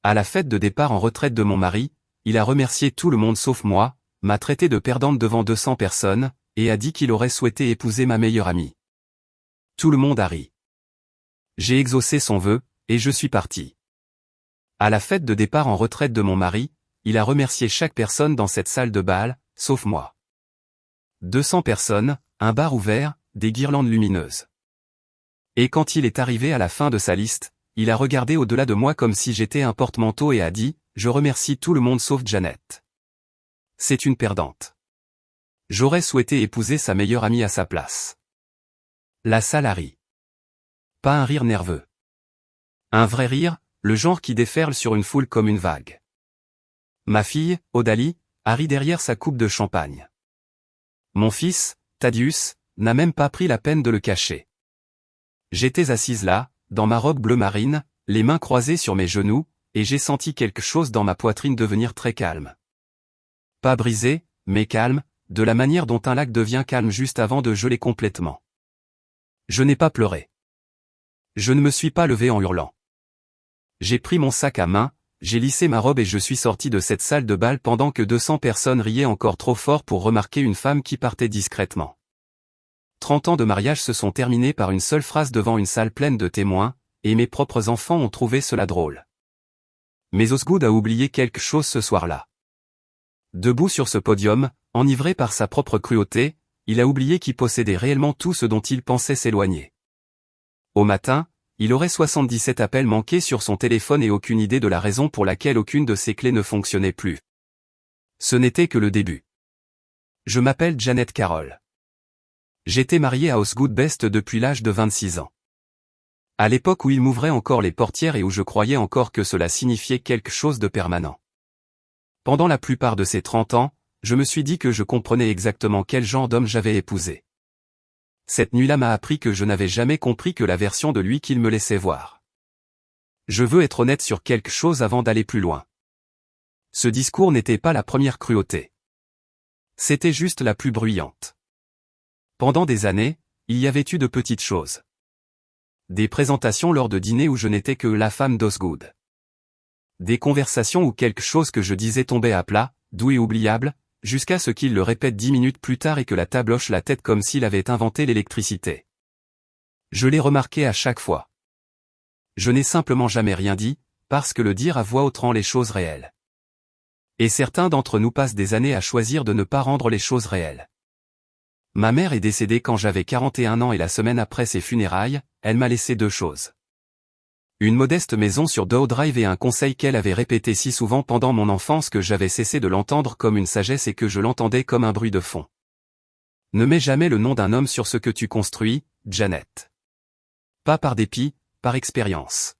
À la fête de départ en retraite de mon mari, il a remercié tout le monde sauf moi, m'a traité de perdante devant 200 personnes, et a dit qu'il aurait souhaité épouser ma meilleure amie. Tout le monde a ri. J'ai exaucé son vœu, et je suis parti. À la fête de départ en retraite de mon mari, il a remercié chaque personne dans cette salle de bal, sauf moi. 200 personnes, un bar ouvert, des guirlandes lumineuses. Et quand il est arrivé à la fin de sa liste, il a regardé au-delà de moi comme si j'étais un porte-manteau et a dit « Je remercie tout le monde sauf Janet. C'est une perdante. J'aurais souhaité épouser sa meilleure amie à sa place. » La salle a ri. Pas un rire nerveux. Un vrai rire, le genre qui déferle sur une foule comme une vague. Ma fille, Odalie, a ri derrière sa coupe de champagne. Mon fils, Thaddeus, n'a même pas pris la peine de le cacher. J'étais assise là, dans ma robe bleu marine, les mains croisées sur mes genoux, et j'ai senti quelque chose dans ma poitrine devenir très calme. Pas brisé, mais calme, de la manière dont un lac devient calme juste avant de geler complètement. Je n'ai pas pleuré. Je ne me suis pas levé en hurlant. J'ai pris mon sac à main, j'ai lissé ma robe et je suis sorti de cette salle de bal pendant que 200 personnes riaient encore trop fort pour remarquer une femme qui partait discrètement. 30 ans de mariage se sont terminés par une seule phrase devant une salle pleine de témoins, et mes propres enfants ont trouvé cela drôle. Mais Osgood a oublié quelque chose ce soir-là. Debout sur ce podium, enivré par sa propre cruauté, il a oublié qu'il possédait réellement tout ce dont il pensait s'éloigner. Au matin, il aurait 77 appels manqués sur son téléphone et aucune idée de la raison pour laquelle aucune de ses clés ne fonctionnait plus. Ce n'était que le début. Je m'appelle Janet Carroll. J'étais marié à Osgood Best depuis l'âge de 26 ans. À l'époque où il m'ouvrait encore les portières et où je croyais encore que cela signifiait quelque chose de permanent. Pendant la plupart de ces 30 ans, je me suis dit que je comprenais exactement quel genre d'homme j'avais épousé. Cette nuit-là m'a appris que je n'avais jamais compris que la version de lui qu'il me laissait voir. Je veux être honnête sur quelque chose avant d'aller plus loin. Ce discours n'était pas la première cruauté. C'était juste la plus bruyante. Pendant des années, il y avait eu de petites choses. Des présentations lors de dîners où je n'étais que la femme d'Osgood. Des conversations où quelque chose que je disais tombait à plat, doux et oubliable, jusqu'à ce qu'il le répète 10 minutes plus tard et que la table hoche la tête comme s'il avait inventé l'électricité. Je l'ai remarqué à chaque fois. Je n'ai simplement jamais rien dit, parce que le dire à voix haute rend les choses réelles. Et certains d'entre nous passent des années à choisir de ne pas rendre les choses réelles. Ma mère est décédée quand j'avais 41 ans et la semaine après ses funérailles, elle m'a laissé 2 choses. Une modeste maison sur Dow Drive et un conseil qu'elle avait répété si souvent pendant mon enfance que j'avais cessé de l'entendre comme une sagesse et que je l'entendais comme un bruit de fond. Ne mets jamais le nom d'un homme sur ce que tu construis, Janet. Pas par dépit, par expérience.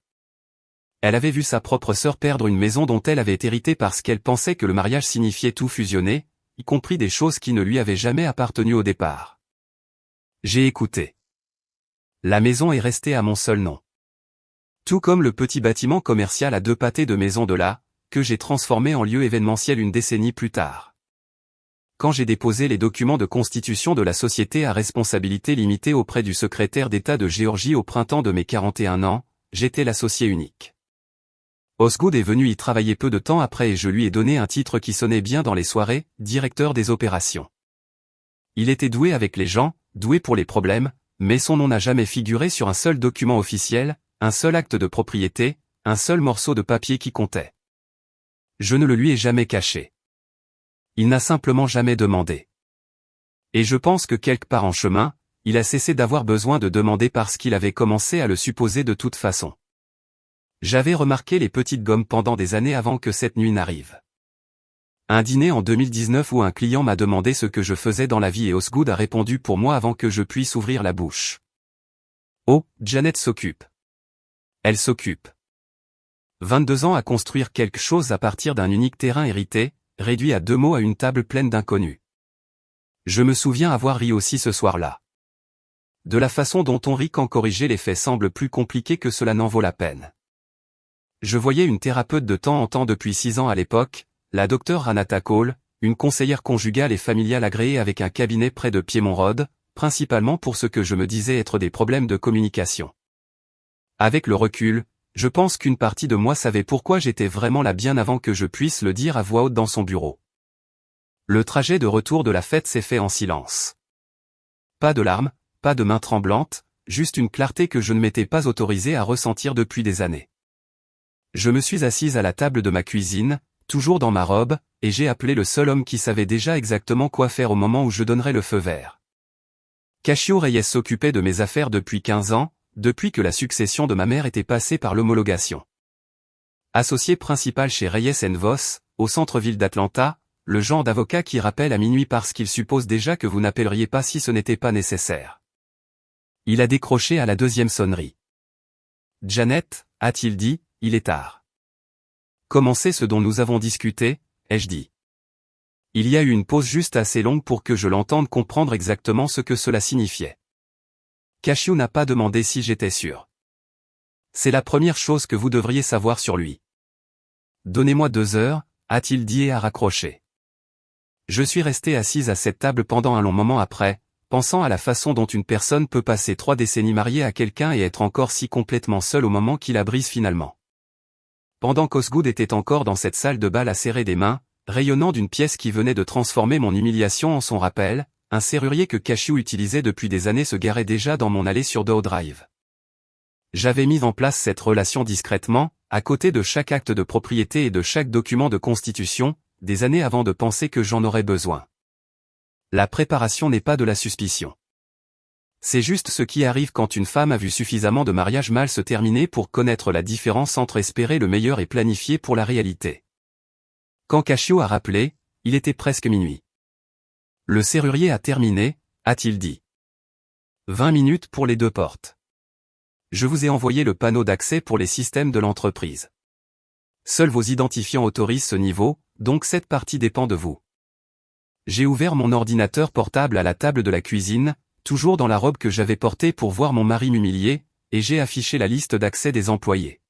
Elle avait vu sa propre sœur perdre une maison dont elle avait hérité parce qu'elle pensait que le mariage signifiait tout fusionner, y compris des choses qui ne lui avaient jamais appartenu au départ. J'ai écouté. La maison est restée à mon seul nom. Tout comme le petit bâtiment commercial à 2 pâtés de maison de là, que j'ai transformé en lieu événementiel une décennie plus tard. Quand j'ai déposé les documents de constitution de la société à responsabilité limitée auprès du secrétaire d'État de Géorgie au printemps de mes 41 ans, j'étais l'associé unique. Osgood est venu y travailler peu de temps après et je lui ai donné un titre qui sonnait bien dans les soirées, directeur des opérations. Il était doué avec les gens, doué pour les problèmes, mais son nom n'a jamais figuré sur un seul document officiel, un seul acte de propriété, un seul morceau de papier qui comptait. Je ne le lui ai jamais caché. Il n'a simplement jamais demandé. Et je pense que quelque part en chemin, il a cessé d'avoir besoin de demander parce qu'il avait commencé à le supposer de toute façon. J'avais remarqué les petites gommes pendant des années avant que cette nuit n'arrive. Un dîner en 2019 où un client m'a demandé ce que je faisais dans la vie et Osgood a répondu pour moi avant que je puisse ouvrir la bouche. Oh, Janet s'occupe. Elle s'occupe. 22 ans à construire quelque chose à partir d'un unique terrain hérité, réduit à 2 mots à une table pleine d'inconnus. Je me souviens avoir ri aussi ce soir-là. De la façon dont on rit quand corriger les faits semble plus compliqué que cela n'en vaut la peine. Je voyais une thérapeute de temps en temps depuis 6 ans à l'époque, la docteure Ranata Cole, une conseillère conjugale et familiale agréée avec un cabinet près de Piedmont Road, principalement pour ce que je me disais être des problèmes de communication. Avec le recul, Je pense qu'une partie de moi savait pourquoi j'étais vraiment là bien avant que je puisse le dire à voix haute dans son bureau. Le trajet de retour de la fête s'est fait en silence. Pas de larmes, pas de mains tremblantes, juste une clarté que je ne m'étais pas autorisé à ressentir depuis des années. Je me suis assise à la table de ma cuisine, toujours dans ma robe, et j'ai appelé le seul homme qui savait déjà exactement quoi faire au moment où je donnerais le feu vert. Cachio Reyes s'occupait de mes affaires depuis 15 ans, depuis que la succession de ma mère était passée par l'homologation. Associé principal chez Reyes & Voss, au centre-ville d'Atlanta, le genre d'avocat qui rappelle à minuit parce qu'il suppose déjà que vous n'appelleriez pas si ce n'était pas nécessaire. Il a décroché à la deuxième sonnerie. « Janet » a-t-il dit, « il est tard. »« Comment c'est ce dont nous avons discuté ?» ai-je dit. Il y a eu une pause juste assez longue pour que je l'entende comprendre exactement ce que cela signifiait. Cachio n'a pas demandé si j'étais sûr. C'est la première chose que vous devriez savoir sur lui. Donnez-moi 2 heures, a-t-il dit et a raccroché. Je suis resté assise à cette table pendant un long moment après, pensant à la façon dont une personne peut passer 3 décennies mariée à quelqu'un et être encore si complètement seule au moment qui la brise finalement. Pendant qu'Osgood était encore dans cette salle de bal à serrer des mains, rayonnant d'une pièce qui venait de transformer mon humiliation en son rappel, un serrurier que Cachio utilisait depuis des années se garait déjà dans mon allée sur Dow Drive. J'avais mis en place cette relation discrètement, à côté de chaque acte de propriété et de chaque document de constitution, des années avant de penser que j'en aurais besoin. La préparation n'est pas de la suspicion. C'est juste ce qui arrive quand une femme a vu suffisamment de mariages mal se terminer pour connaître la différence entre espérer le meilleur et planifier pour la réalité. Quand Cachio a rappelé, il était presque minuit. Le serrurier a terminé, a-t-il dit. 20 minutes pour les 2 portes. Je vous ai envoyé le panneau d'accès pour les systèmes de l'entreprise. Seuls vos identifiants autorisent ce niveau, donc cette partie dépend de vous. J'ai ouvert mon ordinateur portable à la table de la cuisine, toujours dans la robe que j'avais portée pour voir mon mari m'humilier, et j'ai affiché la liste d'accès des employés.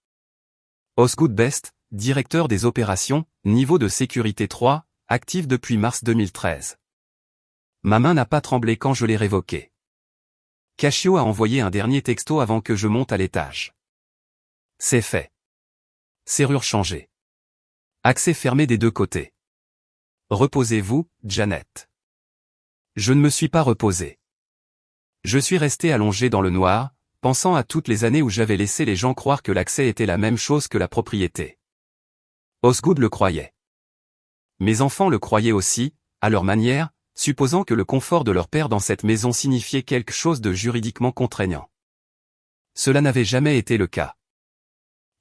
Osgood Best, directeur des opérations, niveau de sécurité 3, actif depuis mars 2013. Ma main n'a pas tremblé quand je l'ai révoqué. Cachio a envoyé un dernier texto avant que je monte à l'étage. C'est fait. Serrure changée. Accès fermé des 2 côtés. Reposez-vous, Janet. Je ne me suis pas reposé. Je suis resté allongé dans le noir, pensant à toutes les années où j'avais laissé les gens croire que l'accès était la même chose que la propriété. Osgood le croyait. Mes enfants le croyaient aussi, à leur manière, supposant que le confort de leur père dans cette maison signifiait quelque chose de juridiquement contraignant. Cela n'avait jamais été le cas.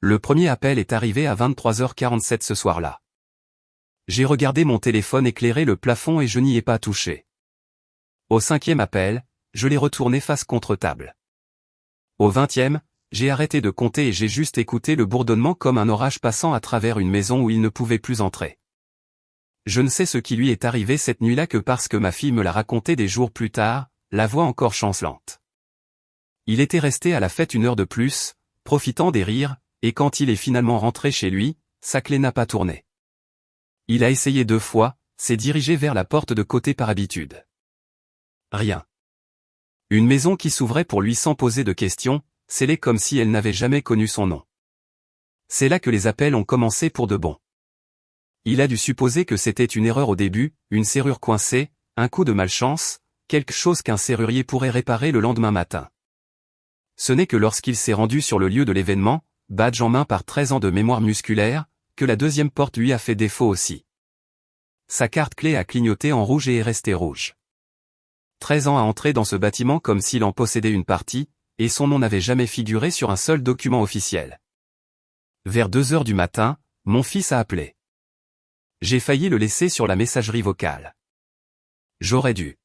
Le premier appel est arrivé à 23h47 ce soir-là. J'ai regardé mon téléphone éclairer le plafond et je n'y ai pas touché. Au 5e appel, je l'ai retourné face contre table. Au 20e, j'ai arrêté de compter et j'ai juste écouté le bourdonnement comme un orage passant à travers une maison où il ne pouvait plus entrer. Je ne sais ce qui lui est arrivé cette nuit-là que parce que ma fille me l'a raconté des jours plus tard, la voix encore chancelante. Il était resté à la fête 1 heure de plus, profitant des rires, et quand il est finalement rentré chez lui, sa clé n'a pas tourné. Il a essayé 2 fois, s'est dirigé vers la porte de côté par habitude. Rien. Une maison qui s'ouvrait pour lui sans poser de questions, scellée comme si elle n'avait jamais connu son nom. C'est là que les appels ont commencé pour de bon. Il a dû supposer que c'était une erreur au début, une serrure coincée, un coup de malchance, quelque chose qu'un serrurier pourrait réparer le lendemain matin. Ce n'est que lorsqu'il s'est rendu sur le lieu de l'événement, badge en main par 13 ans de mémoire musculaire, que la deuxième porte lui a fait défaut aussi. Sa carte clé a clignoté en rouge et est restée rouge. 13 ans à entrer dans ce bâtiment comme s'il en possédait une partie, et son nom n'avait jamais figuré sur un seul document officiel. Vers 2 heures du matin, mon fils a appelé. J'ai failli le laisser sur la messagerie vocale. J'aurais dû.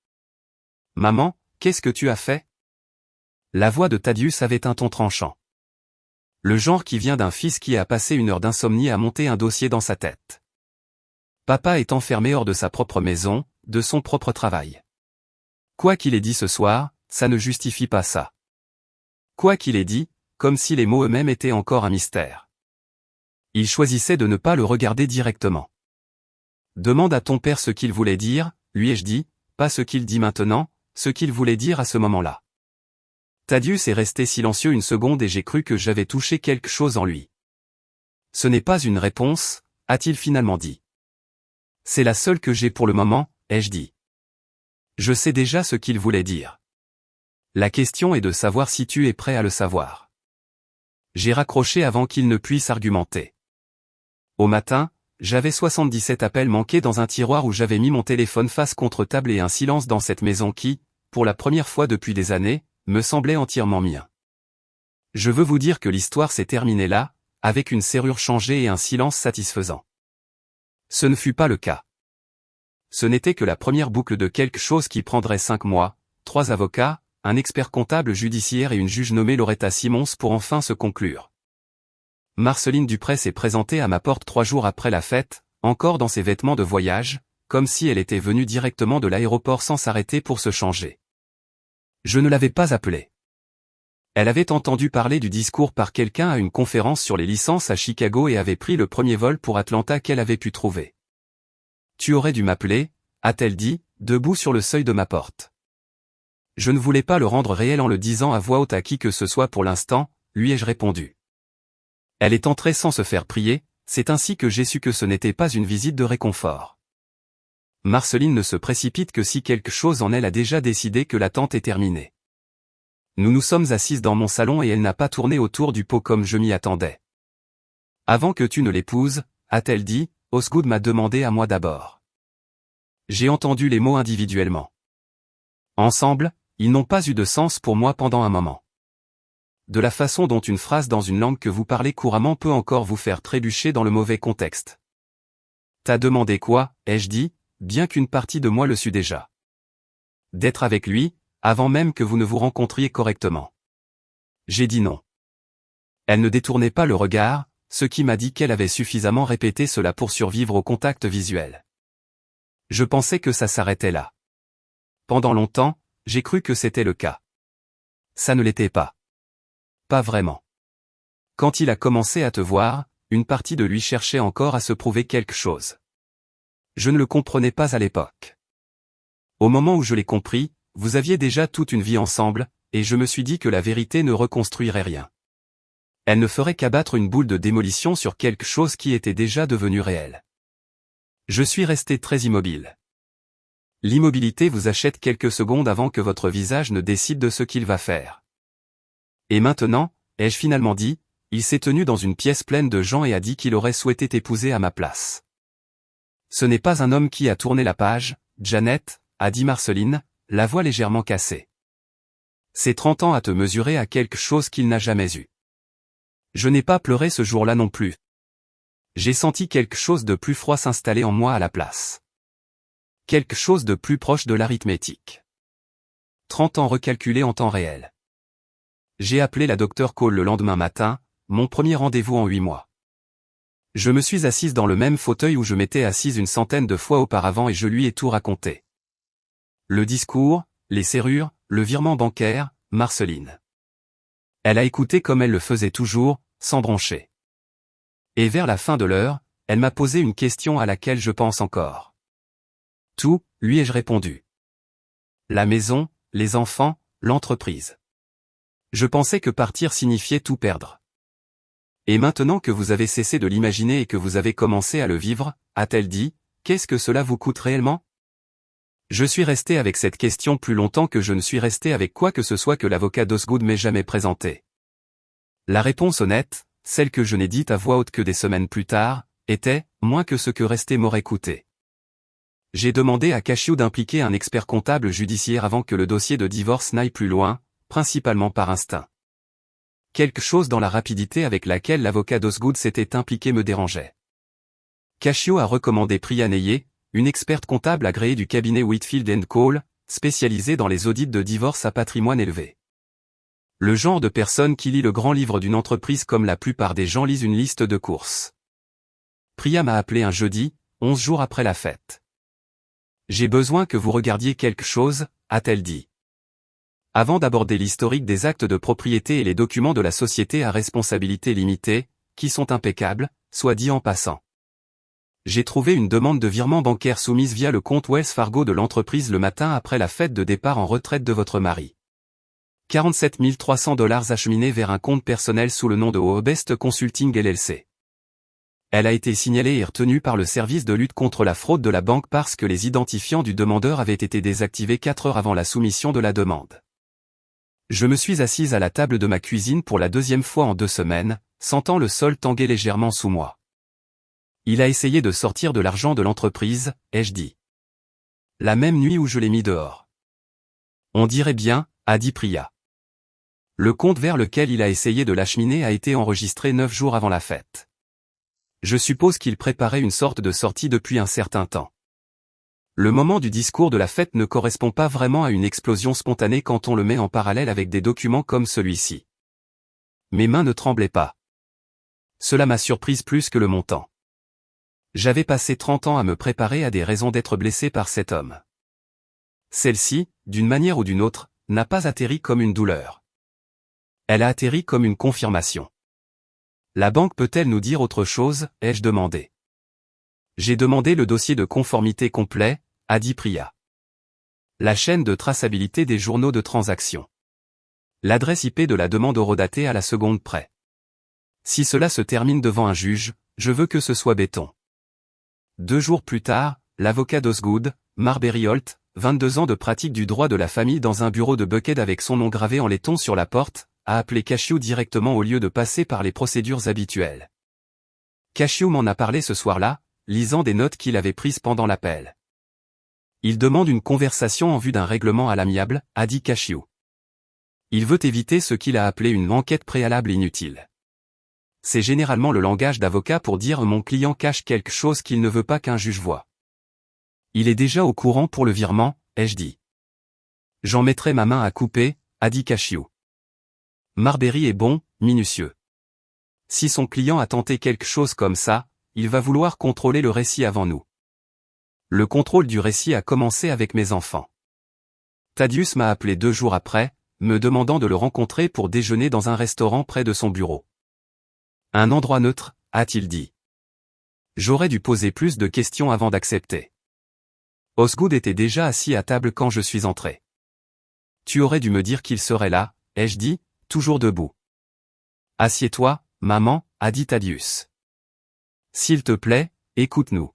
Maman, qu'est-ce que tu as fait? La voix de Thaddeus avait un ton tranchant. Le genre qui vient d'un fils qui a passé 1 heure d'insomnie à monter un dossier dans sa tête. Papa est enfermé hors de sa propre maison, de son propre travail. Quoi qu'il ait dit ce soir, ça ne justifie pas ça. Quoi qu'il ait dit, comme si les mots eux-mêmes étaient encore un mystère. Il choisissait de ne pas le regarder directement. Demande à ton père ce qu'il voulait dire, lui ai-je dit, pas ce qu'il dit maintenant, ce qu'il voulait dire à ce moment-là. Thaddeus est resté silencieux une seconde et j'ai cru que j'avais touché quelque chose en lui. Ce n'est pas une réponse, a-t-il finalement dit. C'est la seule que j'ai pour le moment, ai-je dit. Je sais déjà ce qu'il voulait dire. La question est de savoir si tu es prêt à le savoir. J'ai raccroché avant qu'il ne puisse argumenter. Au matin, j'avais 77 appels manqués dans un tiroir où j'avais mis mon téléphone face contre table et un silence dans cette maison qui, pour la première fois depuis des années, me semblait entièrement mien. Je veux vous dire que l'histoire s'est terminée là, avec une serrure changée et un silence satisfaisant. Ce ne fut pas le cas. Ce n'était que la première boucle de quelque chose qui prendrait 5 mois, 3 avocats, un expert comptable judiciaire et une juge nommée Loretta Simmons pour enfin se conclure. Marceline Dupré s'est présentée à ma porte 3 jours après la fête, encore dans ses vêtements de voyage, comme si elle était venue directement de l'aéroport sans s'arrêter pour se changer. Je ne l'avais pas appelée. Elle avait entendu parler du discours par quelqu'un à une conférence sur les licences à Chicago et avait pris le premier vol pour Atlanta qu'elle avait pu trouver. « Tu aurais dû m'appeler », a-t-elle dit, debout sur le seuil de ma porte. Je ne voulais pas le rendre réel en le disant à voix haute à qui que ce soit pour l'instant, lui ai-je répondu. Elle est entrée sans se faire prier, c'est ainsi que j'ai su que ce n'était pas une visite de réconfort. Marceline ne se précipite que si quelque chose en elle a déjà décidé que l'attente est terminée. Nous nous sommes assises dans mon salon et elle n'a pas tourné autour du pot comme je m'y attendais. « Avant que tu ne l'épouses, a-t-elle dit, Osgood m'a demandé à moi d'abord. » J'ai entendu les mots individuellement. Ensemble, ils n'ont pas eu de sens pour moi pendant un moment. De la façon dont une phrase dans une langue que vous parlez couramment peut encore vous faire trébucher dans le mauvais contexte. « T'as demandé quoi ?» ai-je dit, bien qu'une partie de moi le sût déjà. « D'être avec lui, avant même que vous ne vous rencontriez correctement. » J'ai dit non. Elle ne détournait pas le regard, ce qui m'a dit qu'elle avait suffisamment répété cela pour survivre au contact visuel. Je pensais que ça s'arrêtait là. Pendant longtemps, j'ai cru que c'était le cas. Ça ne l'était pas. Pas vraiment. Quand il a commencé à te voir, une partie de lui cherchait encore à se prouver quelque chose. Je ne le comprenais pas à l'époque. Au moment où je l'ai compris, vous aviez déjà toute une vie ensemble, et je me suis dit que la vérité ne reconstruirait rien. Elle ne ferait qu'abattre une boule de démolition sur quelque chose qui était déjà devenu réel. Je suis resté très immobile. L'immobilité vous achète quelques secondes avant que votre visage ne décide de ce qu'il va faire. Et maintenant, ai-je finalement dit, il s'est tenu dans une pièce pleine de gens et a dit qu'il aurait souhaité t'épouser à ma place. Ce n'est pas un homme qui a tourné la page, Janet, a dit Marceline, la voix légèrement cassée. C'est 30 ans à te mesurer à quelque chose qu'il n'a jamais eu. Je n'ai pas pleuré ce jour-là non plus. J'ai senti quelque chose de plus froid s'installer en moi à la place. Quelque chose de plus proche de l'arithmétique. 30 ans recalculés en temps réel. J'ai appelé la Dr Cole le lendemain matin, mon premier rendez-vous en 8 mois. Je me suis assise dans le même fauteuil où je m'étais assise une centaine de fois auparavant et je lui ai tout raconté. Le discours, les serrures, le virement bancaire, Marceline. Elle a écouté comme elle le faisait toujours, sans broncher. Et vers la fin de l'heure, elle m'a posé une question à laquelle je pense encore. Tout, lui ai-je répondu. La maison, les enfants, l'entreprise. Je pensais que partir signifiait tout perdre. Et maintenant que vous avez cessé de l'imaginer et que vous avez commencé à le vivre, a-t-elle dit, qu'est-ce que cela vous coûte réellement ? Je suis resté avec cette question plus longtemps que je ne suis resté avec quoi que ce soit que l'avocat d'Osgood m'ait jamais présenté. La réponse honnête, celle que je n'ai dite à voix haute que des semaines plus tard, était « moins que ce que rester m'aurait coûté ». J'ai demandé à Cashew d'impliquer un expert comptable judiciaire avant que le dossier de divorce n'aille plus loin, principalement par instinct. Quelque chose dans la rapidité avec laquelle l'avocat d'Osgood s'était impliqué me dérangeait. Cashew a recommandé Priya Neyer, une experte comptable agréée du cabinet Whitfield & Cole, spécialisée dans les audits de divorce à patrimoine élevé. Le genre de personne qui lit le grand livre d'une entreprise comme la plupart des gens lisent une liste de courses. Priya m'a appelé un jeudi, 11 jours après la fête. J'ai besoin que vous regardiez quelque chose, a-t-elle dit. Avant d'aborder l'historique des actes de propriété et les documents de la société à responsabilité limitée, qui sont impeccables, soit dit en passant. J'ai trouvé une demande de virement bancaire soumise via le compte Wells Fargo de l'entreprise le matin après la fête de départ en retraite de votre mari. 47 300 $ acheminés vers un compte personnel sous le nom de Obest Consulting LLC. Elle a été signalée et retenue par le service de lutte contre la fraude de la banque parce que les identifiants du demandeur avaient été désactivés 4 heures avant la soumission de la demande. Je me suis assise à la table de ma cuisine pour la deuxième fois en 2 semaines, sentant le sol tanguer légèrement sous moi. Il a essayé de sortir de l'argent de l'entreprise, ai-je dit. La même nuit où je l'ai mis dehors. On dirait bien, a dit Priya. Le compte vers lequel il a essayé de l'acheminer a été enregistré 9 jours avant la fête. Je suppose qu'il préparait une sorte de sortie depuis un certain temps. Le moment du discours de la fête ne correspond pas vraiment à une explosion spontanée quand on le met en parallèle avec des documents comme celui-ci. Mes mains ne tremblaient pas. Cela m'a surprise plus que le montant. J'avais passé 30 ans à me préparer à des raisons d'être blessé par cet homme. Celle-ci, d'une manière ou d'une autre, n'a pas atterri comme une douleur. Elle a atterri comme une confirmation. La banque peut-elle nous dire autre chose, ai-je demandé. J'ai demandé le dossier de conformité complet, a dit Priya. La chaîne de traçabilité des journaux de transaction. L'adresse IP de la demande horodatée à la seconde près. Si cela se termine devant un juge, je veux que ce soit béton. 2 jours plus tard, l'avocat d'Osgood, Marbury Holt, 22 ans de pratique du droit de la famille dans un bureau de Buckhead avec son nom gravé en laiton sur la porte, a appelé Cashew directement au lieu de passer par les procédures habituelles. Cashew m'en a parlé ce soir-là, lisant des notes qu'il avait prises pendant l'appel. Il demande une conversation en vue d'un règlement à l'amiable, a dit Cashew. Il veut éviter ce qu'il a appelé une enquête préalable inutile. C'est généralement le langage d'avocat pour dire mon client cache quelque chose qu'il ne veut pas qu'un juge voie. Il est déjà au courant pour le virement, ai-je dit. J'en mettrai ma main à couper, a dit Cashew. Marbury est bon, minutieux. Si son client a tenté quelque chose comme ça, il va vouloir contrôler le récit avant nous. Le contrôle du récit a commencé avec mes enfants. Thaddeus m'a appelé 2 jours après, me demandant de le rencontrer pour déjeuner dans un restaurant près de son bureau. Un endroit neutre, a-t-il dit. J'aurais dû poser plus de questions avant d'accepter. Osgood était déjà assis à table quand je suis entré. Tu aurais dû me dire qu'il serait là, ai-je dit, toujours debout. Assieds-toi, maman, a dit Thaddeus. S'il te plaît, écoute-nous.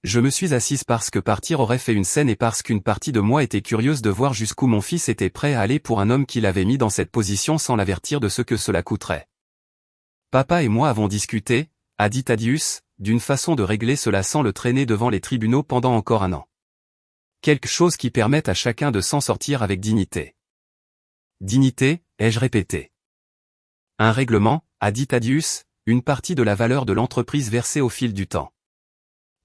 Je me suis assise parce que partir aurait fait une scène et parce qu'une partie de moi était curieuse de voir jusqu'où mon fils était prêt à aller pour un homme qui l'avait mis dans cette position sans l'avertir de ce que cela coûterait. Papa et moi avons discuté, a dit Thaddeus, d'une façon de régler cela sans le traîner devant les tribunaux pendant encore 1 an. Quelque chose qui permette à chacun de s'en sortir avec dignité. Dignité, ai-je répété. Un règlement, a dit Thaddeus, une partie de la valeur de l'entreprise versée au fil du temps.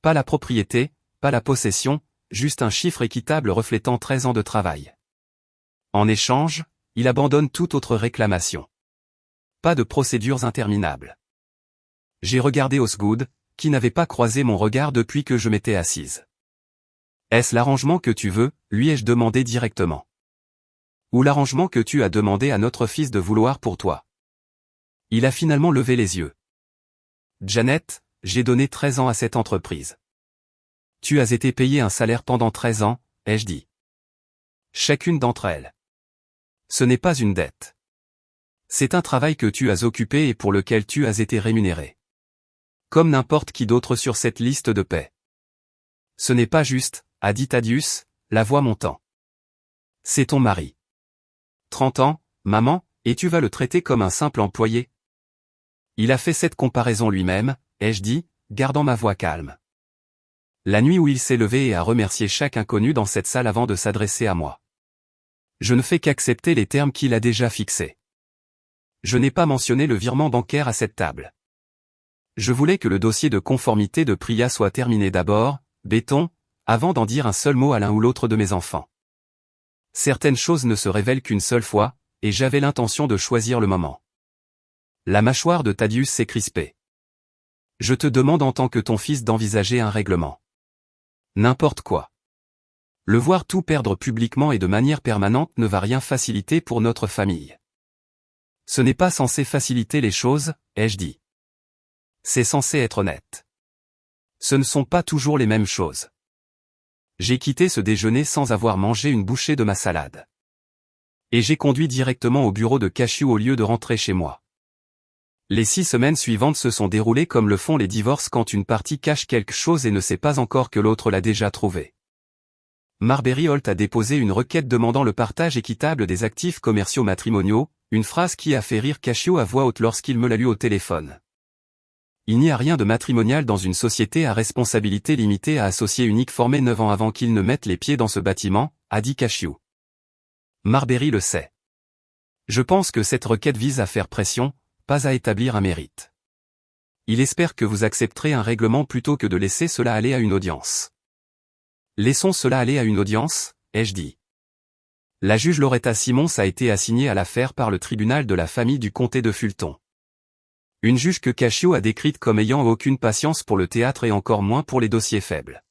Pas la propriété, pas la possession, juste un chiffre équitable reflétant 13 ans de travail. En échange, il abandonne toute autre réclamation. Pas de procédures interminables. J'ai regardé Osgood, qui n'avait pas croisé mon regard depuis que je m'étais assise. Est-ce l'arrangement que tu veux, lui ai-je demandé directement. Ou l'arrangement que tu as demandé à notre fils de vouloir pour toi. Il a finalement levé les yeux. Janet, j'ai donné 13 ans à cette entreprise. Tu as été payé un salaire pendant 13 ans, ai-je dit. Chacune d'entre elles. Ce n'est pas une dette. C'est un travail que tu as occupé et pour lequel tu as été rémunéré. Comme n'importe qui d'autre sur cette liste de paie. Ce n'est pas juste, a dit Thaddeus, la voix montant. C'est ton mari. 30 ans, maman, et tu vas le traiter comme un simple employé. Il a fait cette comparaison lui-même, ai-je dit, gardant ma voix calme. La nuit où il s'est levé et a remercié chaque inconnu dans cette salle avant de s'adresser à moi. Je ne fais qu'accepter les termes qu'il a déjà fixés. Je n'ai pas mentionné le virement bancaire à cette table. Je voulais que le dossier de conformité de Priya soit terminé d'abord, béton, avant d'en dire un seul mot à l'un ou l'autre de mes enfants. Certaines choses ne se révèlent qu'une seule fois, et j'avais l'intention de choisir le moment. La mâchoire de Thaddeus s'est crispée. Je te demande en tant que ton fils d'envisager un règlement. N'importe quoi. Le voir tout perdre publiquement et de manière permanente ne va rien faciliter pour notre famille. Ce n'est pas censé faciliter les choses, ai-je dit. C'est censé être honnête. Ce ne sont pas toujours les mêmes choses. J'ai quitté ce déjeuner sans avoir mangé une bouchée de ma salade. Et j'ai conduit directement au bureau de Cashew au lieu de rentrer chez moi. Les 6 semaines suivantes se sont déroulées comme le font les divorces quand une partie cache quelque chose et ne sait pas encore que l'autre l'a déjà trouvé. Marbury Holt a déposé une requête demandant le partage équitable des actifs commerciaux matrimoniaux, une phrase qui a fait rire Cashew à voix haute lorsqu'il me l'a lu au téléphone. Il n'y a rien de matrimonial dans une société à responsabilité limitée à associés uniques formée 9 ans avant qu'ils ne mettent les pieds dans ce bâtiment, a dit Cashew. Marbury le sait. Je pense que cette requête vise à faire pression, pas à établir un mérite. Il espère que vous accepterez un règlement plutôt que de laisser cela aller à une audience. Laissons cela aller à une audience, ai-je dit. La juge Loretta Simmons a été assignée à l'affaire par le tribunal de la famille du comté de Fulton. Une juge que Cashew a décrite comme ayant aucune patience pour le théâtre et encore moins pour les dossiers faibles.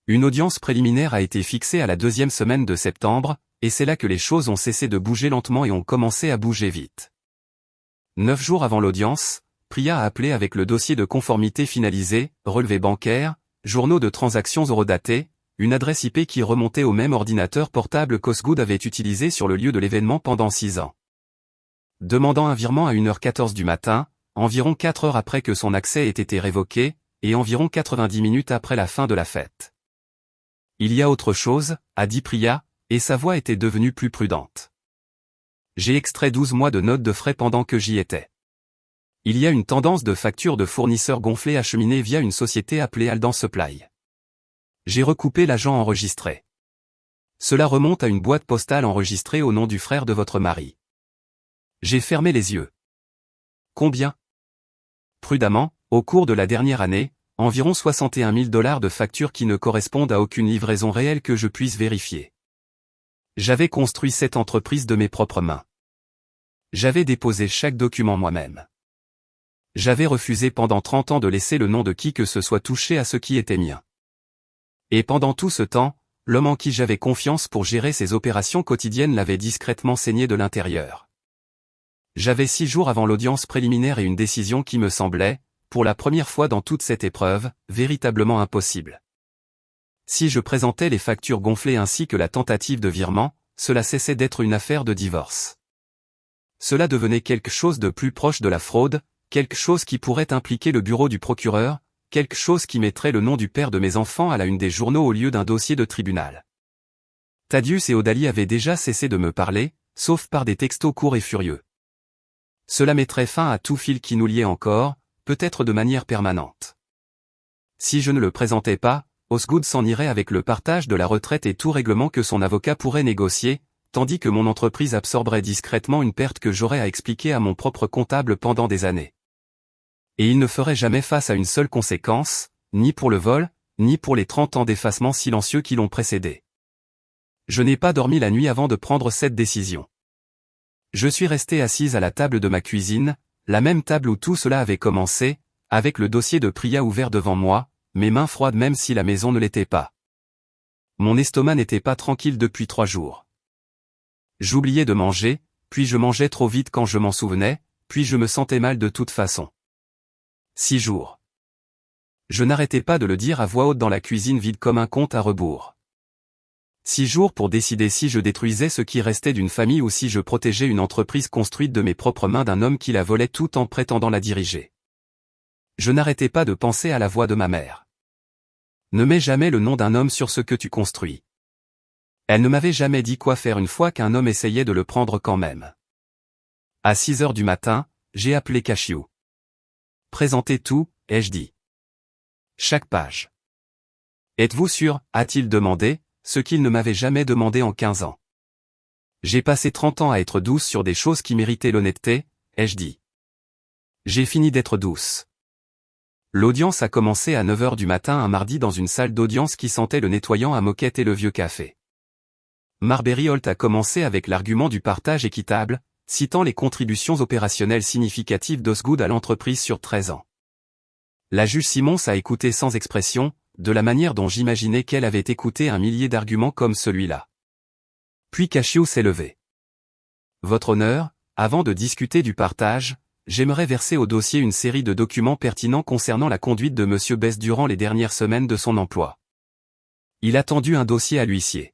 Une audience préliminaire a été fixée à la 2e semaine de septembre, et c'est là que les choses ont cessé de bouger lentement et ont commencé à bouger vite. 9 jours avant l'audience, Priya a appelé avec le dossier de conformité finalisé, relevé bancaire, journaux de transactions horodatés, une adresse IP qui remontait au même ordinateur portable qu'Osgood avait utilisé sur le lieu de l'événement pendant 6 ans. Demandant un virement à 1h14 du matin, environ 4 heures après que son accès ait été révoqué, et environ 90 minutes après la fin de la fête. Il y a autre chose, a dit Priya, et sa voix était devenue plus prudente. J'ai extrait 12 mois de notes de frais pendant que j'y étais. Il y a une tendance de factures de fournisseurs gonflées acheminées via une société appelée Aldan Supply. J'ai recoupé l'agent enregistré. Cela remonte à une boîte postale enregistrée au nom du frère de votre mari. J'ai fermé les yeux. Combien? Prudemment, au cours de la dernière année, environ 61 000 $ de factures qui ne correspondent à aucune livraison réelle que je puisse vérifier. J'avais construit cette entreprise de mes propres mains. J'avais déposé chaque document moi-même. J'avais refusé pendant 30 ans de laisser le nom de qui que ce soit toucher à ce qui était mien. Et pendant tout ce temps, l'homme en qui j'avais confiance pour gérer ces opérations quotidiennes l'avait discrètement saigné de l'intérieur. J'avais 6 jours avant l'audience préliminaire et une décision qui me semblait, pour la première fois dans toute cette épreuve, véritablement impossible. Si je présentais les factures gonflées ainsi que la tentative de virement, cela cessait d'être une affaire de divorce. Cela devenait quelque chose de plus proche de la fraude, quelque chose qui pourrait impliquer le bureau du procureur, quelque chose qui mettrait le nom du père de mes enfants à la une des journaux au lieu d'un dossier de tribunal. Thaddeus et Odalie avaient déjà cessé de me parler, sauf par des textos courts et furieux. Cela mettrait fin à tout fil qui nous liait encore, peut-être de manière permanente. Si je ne le présentais pas, Osgood s'en irait avec le partage de la retraite et tout règlement que son avocat pourrait négocier, tandis que mon entreprise absorberait discrètement une perte que j'aurais à expliquer à mon propre comptable pendant des années. Et il ne ferait jamais face à une seule conséquence, ni pour le vol, ni pour les 30 ans d'effacement silencieux qui l'ont précédé. Je n'ai pas dormi la nuit avant de prendre cette décision. Je suis resté assise à la table de ma cuisine, la même table où tout cela avait commencé, avec le dossier de Priya ouvert devant moi, mes mains froides même si la maison ne l'était pas. Mon estomac n'était pas tranquille depuis 3 jours. J'oubliais de manger, puis je mangeais trop vite quand je m'en souvenais, puis je me sentais mal de toute façon. 6 jours. Je n'arrêtais pas de le dire à voix haute dans la cuisine vide comme un compte à rebours. 6 jours pour décider si je détruisais ce qui restait d'une famille ou si je protégeais une entreprise construite de mes propres mains d'un homme qui la volait tout en prétendant la diriger. Je n'arrêtais pas de penser à la voix de ma mère. Ne mets jamais le nom d'un homme sur ce que tu construis. Elle ne m'avait jamais dit quoi faire une fois qu'un homme essayait de le prendre quand même. À 6 heures du matin, j'ai appelé Cashew. Présentez tout, ai-je dit. Chaque page. Êtes-vous sûr, a-t-il demandé, ce qu'il ne m'avait jamais demandé en 15 ans. J'ai passé 30 ans à être douce sur des choses qui méritaient l'honnêteté, ai-je dit. J'ai fini d'être douce. L'audience a commencé à 9 heures du matin un mardi dans une salle d'audience qui sentait le nettoyant à moquette et le vieux café. Marbury Holt a commencé avec l'argument du partage équitable, citant les contributions opérationnelles significatives d'Osgood à l'entreprise sur 13 ans. La juge Simmons a écouté sans expression, de la manière dont j'imaginais qu'elle avait écouté 1 millier d'arguments comme celui-là. Puis Cashew s'est levé. Votre honneur, avant de discuter du partage, j'aimerais verser au dossier une série de documents pertinents concernant la conduite de M. Bess durant les dernières semaines de son emploi. Il a tendu un dossier à l'huissier.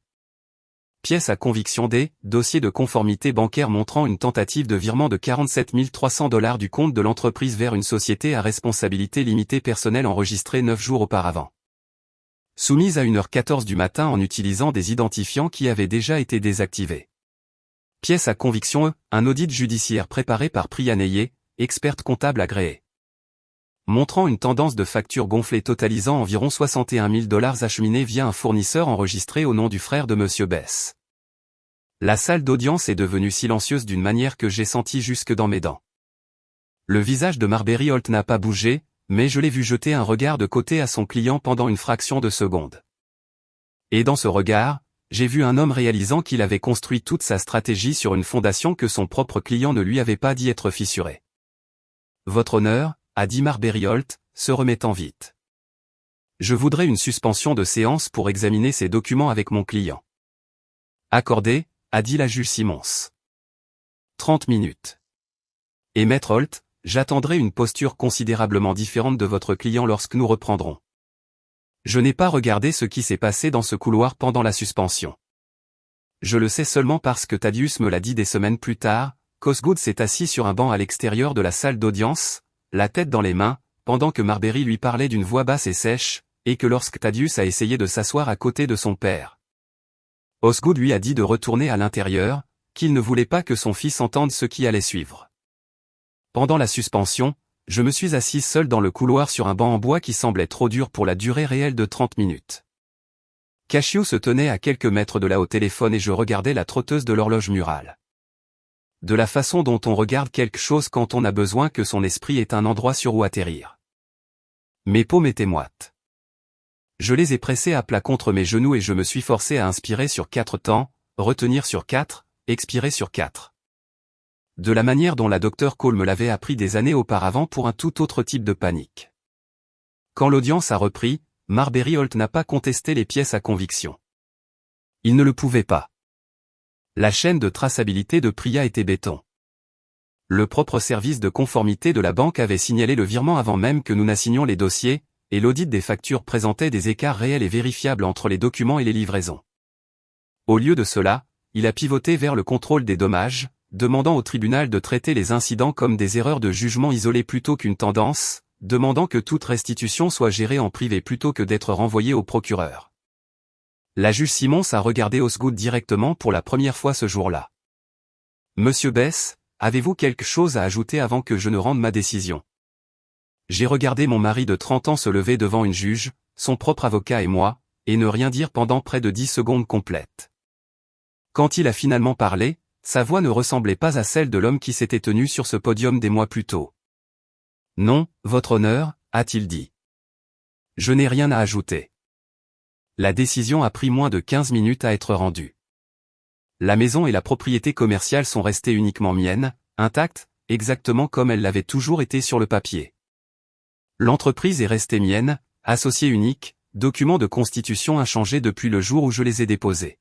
Pièce à conviction D, dossier de conformité bancaire montrant une tentative de virement de 47 300 $ du compte de l'entreprise vers une société à responsabilité limitée personnelle enregistrée 9 jours auparavant. Soumise à 1h14 du matin en utilisant des identifiants qui avaient déjà été désactivés. Pièce à conviction E, un audit judiciaire préparé par Priya Neyé, experte comptable agréée. Montrant une tendance de factures gonflées totalisant environ 61 000 $ acheminés via un fournisseur enregistré au nom du frère de Monsieur Bess. La salle d'audience est devenue silencieuse d'une manière que j'ai sentie jusque dans mes dents. Le visage de Marbury Holt n'a pas bougé, mais je l'ai vu jeter un regard de côté à son client pendant une fraction de seconde. Et dans ce regard, j'ai vu un homme réalisant qu'il avait construit toute sa stratégie sur une fondation que son propre client ne lui avait pas dit être fissurée. Votre honneur, a dit Marbury Holt, se remettant vite. Je voudrais une suspension de séance pour examiner ces documents avec mon client. Accordé, a dit la juge Simons. 30 minutes. Et maître Holt, j'attendrai une posture considérablement différente de votre client lorsque nous reprendrons. Je n'ai pas regardé ce qui s'est passé dans ce couloir pendant la suspension. Je le sais seulement parce que Thaddeus me l'a dit des semaines plus tard. Osgood s'est assis sur un banc à l'extérieur de la salle d'audience, la tête dans les mains, pendant que Marbury lui parlait d'une voix basse et sèche, et que lorsque Thaddeus a essayé de s'asseoir à côté de son père, Osgood lui a dit de retourner à l'intérieur, qu'il ne voulait pas que son fils entende ce qui allait suivre. Pendant la suspension, je me suis assis seul dans le couloir sur un banc en bois qui semblait trop dur pour la durée réelle de 30 minutes. Cashio se tenait à quelques mètres de là au téléphone et je regardais la trotteuse de l'horloge murale. De la façon dont on regarde quelque chose quand on a besoin que son esprit ait un endroit sur où atterrir. Mes paumes étaient moites. Je les ai pressées à plat contre mes genoux et je me suis forcé à inspirer sur 4 temps, retenir sur 4, expirer sur 4. De la manière dont la Dr Cole me l'avait appris des années auparavant pour un tout autre type de panique. Quand l'audience a repris, Marbury Holt n'a pas contesté les pièces à conviction. Il ne le pouvait pas. La chaîne de traçabilité de Priya était béton. Le propre service de conformité de la banque avait signalé le virement avant même que nous n'assignions les dossiers, et l'audit des factures présentait des écarts réels et vérifiables entre les documents et les livraisons. Au lieu de cela, il a pivoté vers le contrôle des dommages, demandant au tribunal de traiter les incidents comme des erreurs de jugement isolées plutôt qu'une tendance, demandant que toute restitution soit gérée en privé plutôt que d'être renvoyée au procureur. La juge Simons a regardé Osgood directement pour la première fois ce jour-là. Monsieur Bess, avez-vous quelque chose à ajouter avant que je ne rende ma décision? J'ai regardé mon mari de 30 ans se lever devant une juge, son propre avocat et moi, et ne rien dire pendant près de 10 secondes complètes. Quand il a finalement parlé, sa voix ne ressemblait pas à celle de l'homme qui s'était tenu sur ce podium des mois plus tôt. Non, votre honneur, a-t-il dit. Je n'ai rien à ajouter. La décision a pris moins de 15 minutes à être rendue. La maison et la propriété commerciale sont restées uniquement miennes, intactes, exactement comme elles l'avaient toujours été sur le papier. L'entreprise est restée mienne, associé unique, document de constitution inchangé depuis le jour où je les ai déposés.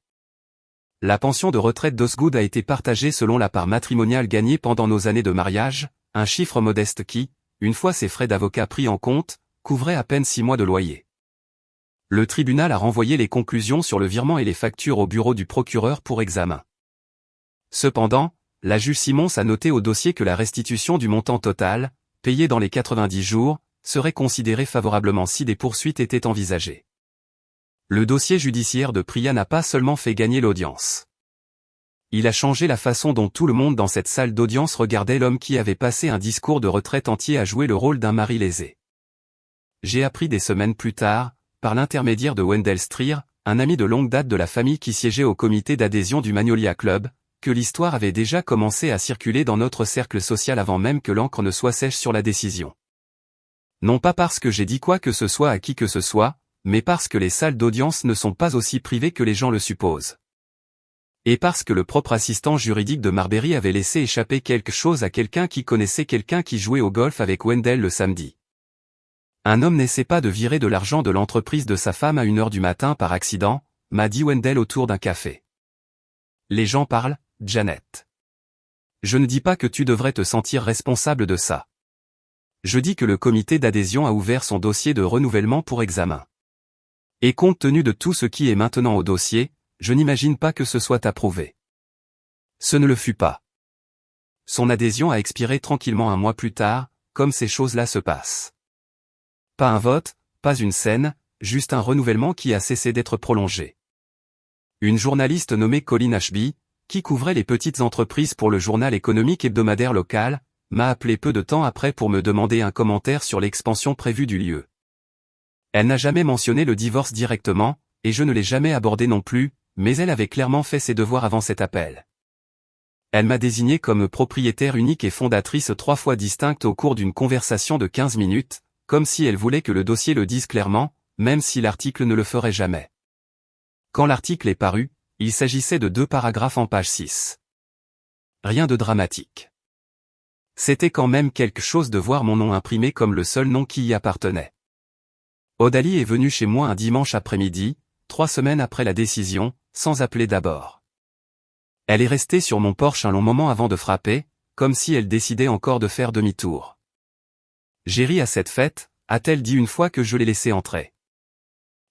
La pension de retraite d'Osgood a été partagée selon la part matrimoniale gagnée pendant nos années de mariage, un chiffre modeste qui, une fois ses frais d'avocat pris en compte, couvrait à peine 6 mois de loyer. Le tribunal a renvoyé les conclusions sur le virement et les factures au bureau du procureur pour examen. Cependant, la juge Simons a noté au dossier que la restitution du montant total, payé dans les 90 jours, serait considérée favorablement si des poursuites étaient envisagées. Le dossier judiciaire de Priya n'a pas seulement fait gagner l'audience. Il a changé la façon dont tout le monde dans cette salle d'audience regardait l'homme qui avait passé un discours de retraite entier à jouer le rôle d'un mari lésé. J'ai appris des semaines plus tard, par l'intermédiaire de Wendell Streer, un ami de longue date de la famille qui siégeait au comité d'adhésion du Magnolia Club, que l'histoire avait déjà commencé à circuler dans notre cercle social avant même que l'encre ne soit sèche sur la décision. Non pas parce que j'ai dit quoi que ce soit à qui que ce soit, mais parce que les salles d'audience ne sont pas aussi privées que les gens le supposent. Et parce que le propre assistant juridique de Marbury avait laissé échapper quelque chose à quelqu'un qui connaissait quelqu'un qui jouait au golf avec Wendell le samedi. Un homme n'essaie pas de virer de l'argent de l'entreprise de sa femme à 1h du matin par accident, m'a dit Wendell autour d'un café. Les gens parlent, Janet. Je ne dis pas que tu devrais te sentir responsable de ça. Je dis que le comité d'adhésion a ouvert son dossier de renouvellement pour examen. Et compte tenu de tout ce qui est maintenant au dossier, je n'imagine pas que ce soit approuvé. Ce ne le fut pas. Son adhésion a expiré tranquillement un mois plus tard, comme ces choses-là se passent. Pas un vote, pas une scène, juste un renouvellement qui a cessé d'être prolongé. Une journaliste nommée Colleen Ashby, qui couvrait les petites entreprises pour le journal économique hebdomadaire local, m'a appelé peu de temps après pour me demander un commentaire sur l'expansion prévue du lieu. Elle n'a jamais mentionné le divorce directement, et je ne l'ai jamais abordé non plus, mais elle avait clairement fait ses devoirs avant cet appel. Elle m'a désigné comme propriétaire unique et fondatrice 3 fois distincte au cours d'une conversation de 15 minutes, comme si elle voulait que le dossier le dise clairement, même si l'article ne le ferait jamais. Quand l'article est paru, il s'agissait de 2 paragraphes en page 6. Rien de dramatique. C'était quand même quelque chose de voir mon nom imprimé comme le seul nom qui y appartenait. Odalie est venue chez moi un dimanche après-midi, 3 semaines après la décision, sans appeler d'abord. Elle est restée sur mon porche un long moment avant de frapper, comme si elle décidait encore de faire demi-tour. J'ai ri à cette fête, a-t-elle dit une fois que je l'ai laissée entrer.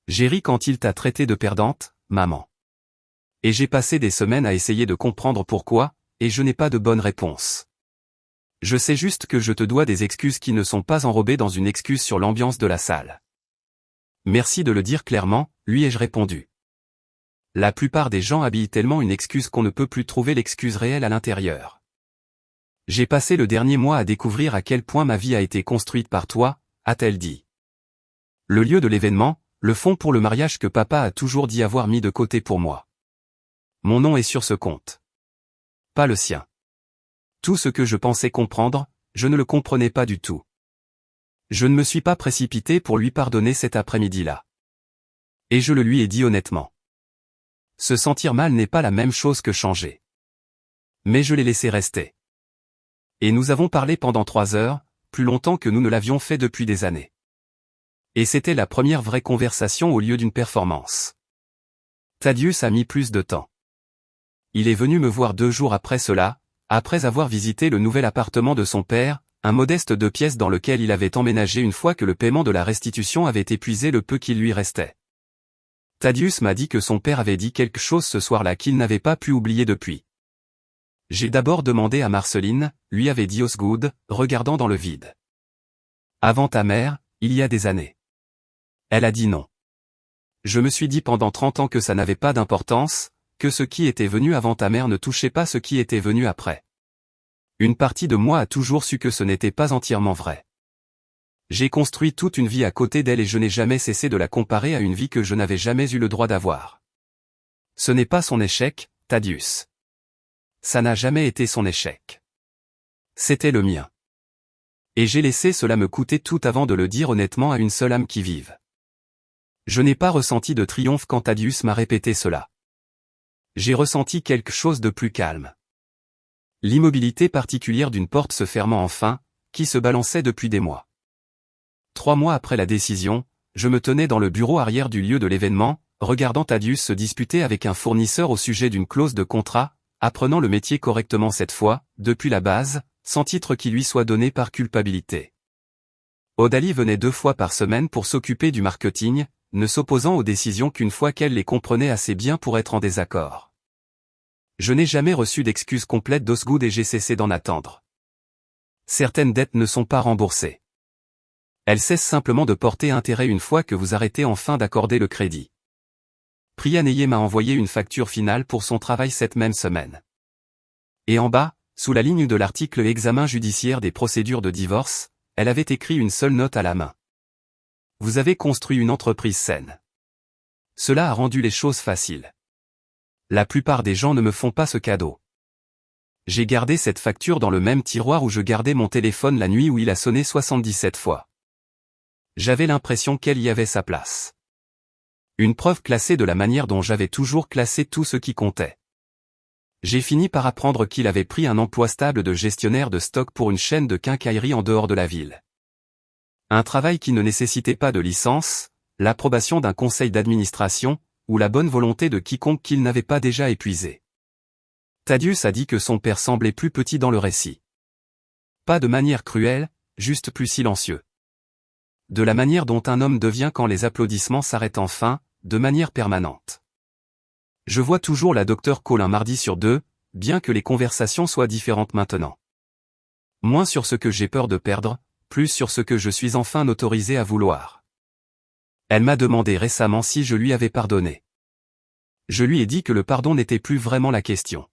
J'ai ri quand il t'a traité de perdante, maman. Et j'ai passé des semaines à essayer de comprendre pourquoi, et je n'ai pas de bonne réponse. Je sais juste que je te dois des excuses qui ne sont pas enrobées dans une excuse sur l'ambiance de la salle. Merci de le dire clairement, lui ai-je répondu. La plupart des gens habillent tellement une excuse qu'on ne peut plus trouver l'excuse réelle à l'intérieur. J'ai passé le dernier mois à découvrir à quel point ma vie a été construite par toi, a-t-elle dit. Le lieu de l'événement, le fonds pour le mariage que papa a toujours dit avoir mis de côté pour moi. Mon nom est sur ce compte. Pas le sien. Tout ce que je pensais comprendre, je ne le comprenais pas du tout. Je ne me suis pas précipité pour lui pardonner cet après-midi-là. Et je le lui ai dit honnêtement. Se sentir mal n'est pas la même chose que changer. Mais je l'ai laissé rester. Et nous avons parlé pendant 3 heures, plus longtemps que nous ne l'avions fait depuis des années. Et c'était la première vraie conversation au lieu d'une performance. Thaddeus a mis plus de temps. Il est venu me voir 2 jours après cela, après avoir visité le nouvel appartement de son père, un modeste 2 pièces dans lequel il avait emménagé une fois que le paiement de la restitution avait épuisé le peu qu'il lui restait. Thaddeus m'a dit que son père avait dit quelque chose ce soir-là qu'il n'avait pas pu oublier depuis. J'ai d'abord demandé à Marceline, lui avait dit Osgood, regardant dans le vide. Avant ta mère, il y a des années. Elle a dit non. Je me suis dit pendant 30 ans que ça n'avait pas d'importance, que ce qui était venu avant ta mère ne touchait pas ce qui était venu après. Une partie de moi a toujours su que ce n'était pas entièrement vrai. J'ai construit toute une vie à côté d'elle et je n'ai jamais cessé de la comparer à une vie que je n'avais jamais eu le droit d'avoir. Ce n'est pas son échec, Thaddeus. Ça n'a jamais été son échec. C'était le mien. Et j'ai laissé cela me coûter tout avant de le dire honnêtement à une seule âme qui vive. Je n'ai pas ressenti de triomphe quand Thaddeus m'a répété cela. J'ai ressenti quelque chose de plus calme. L'immobilité particulière d'une porte se fermant enfin, qui se balançait depuis des mois. 3 mois après la décision, je me tenais dans le bureau arrière du lieu de l'événement, regardant Thaddeus se disputer avec un fournisseur au sujet d'une clause de contrat, apprenant le métier correctement cette fois, depuis la base, sans titre qui lui soit donné par culpabilité. Odalie venait 2 fois par semaine pour s'occuper du marketing, ne s'opposant aux décisions qu'une fois qu'elle les comprenait assez bien pour être en désaccord. Je n'ai jamais reçu d'excuse complète d'Osgood et j'ai cessé d'en attendre. Certaines dettes ne sont pas remboursées. Elles cessent simplement de porter intérêt une fois que vous arrêtez enfin d'accorder le crédit. Priya Neye m'a envoyé une facture finale pour son travail cette même semaine. Et en bas, sous la ligne de l'article Examen judiciaire des procédures de divorce, elle avait écrit une seule note à la main. Vous avez construit une entreprise saine. Cela a rendu les choses faciles. La plupart des gens ne me font pas ce cadeau. J'ai gardé cette facture dans le même tiroir où je gardais mon téléphone la nuit où il a sonné 77 fois. J'avais l'impression qu'elle y avait sa place. Une preuve classée de la manière dont j'avais toujours classé tout ce qui comptait. J'ai fini par apprendre qu'il avait pris un emploi stable de gestionnaire de stock pour une chaîne de quincaillerie en dehors de la ville. Un travail qui ne nécessitait pas de licence, l'approbation d'un conseil d'administration, ou la bonne volonté de quiconque qu'il n'avait pas déjà épuisé. Thaddeus a dit que son père semblait plus petit dans le récit. Pas de manière cruelle, juste plus silencieux. De la manière dont un homme devient quand les applaudissements s'arrêtent enfin, de manière permanente. Je vois toujours la docteur Cole un mardi sur deux, bien que les conversations soient différentes maintenant. Moins sur ce que j'ai peur de perdre, plus sur ce que je suis enfin autorisé à vouloir. Elle m'a demandé récemment si je lui avais pardonné. Je lui ai dit que le pardon n'était plus vraiment la question.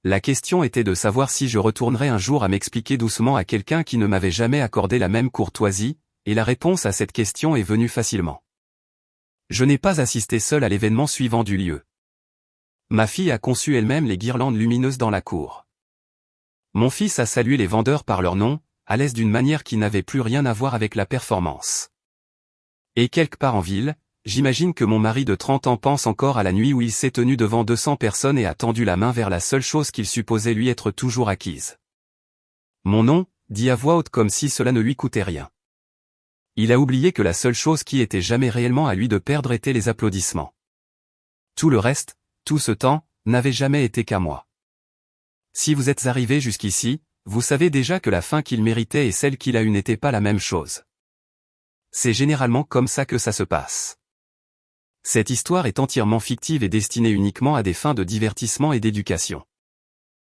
La question était de savoir si je retournerais un jour à m'expliquer doucement à quelqu'un qui ne m'avait jamais accordé la même courtoisie, et la réponse à cette question est venue facilement. Je n'ai pas assisté seul à l'événement suivant du lieu. Ma fille a conçu elle-même les guirlandes lumineuses dans la cour. Mon fils a salué les vendeurs par leur nom, à l'aise d'une manière qui n'avait plus rien à voir avec la performance. Et quelque part en ville, j'imagine que mon mari de 30 ans pense encore à la nuit où il s'est tenu devant 200 personnes et a tendu la main vers la seule chose qu'il supposait lui être toujours acquise. Mon nom, dit à voix haute comme si cela ne lui coûtait rien. Il a oublié que la seule chose qui était jamais réellement à lui de perdre était les applaudissements. Tout le reste, tout ce temps, n'avait jamais été qu'à moi. Si vous êtes arrivé jusqu'ici, vous savez déjà que la fin qu'il méritait et celle qu'il a eue n'étaient pas la même chose. C'est généralement comme ça que ça se passe. Cette histoire est entièrement fictive et destinée uniquement à des fins de divertissement et d'éducation.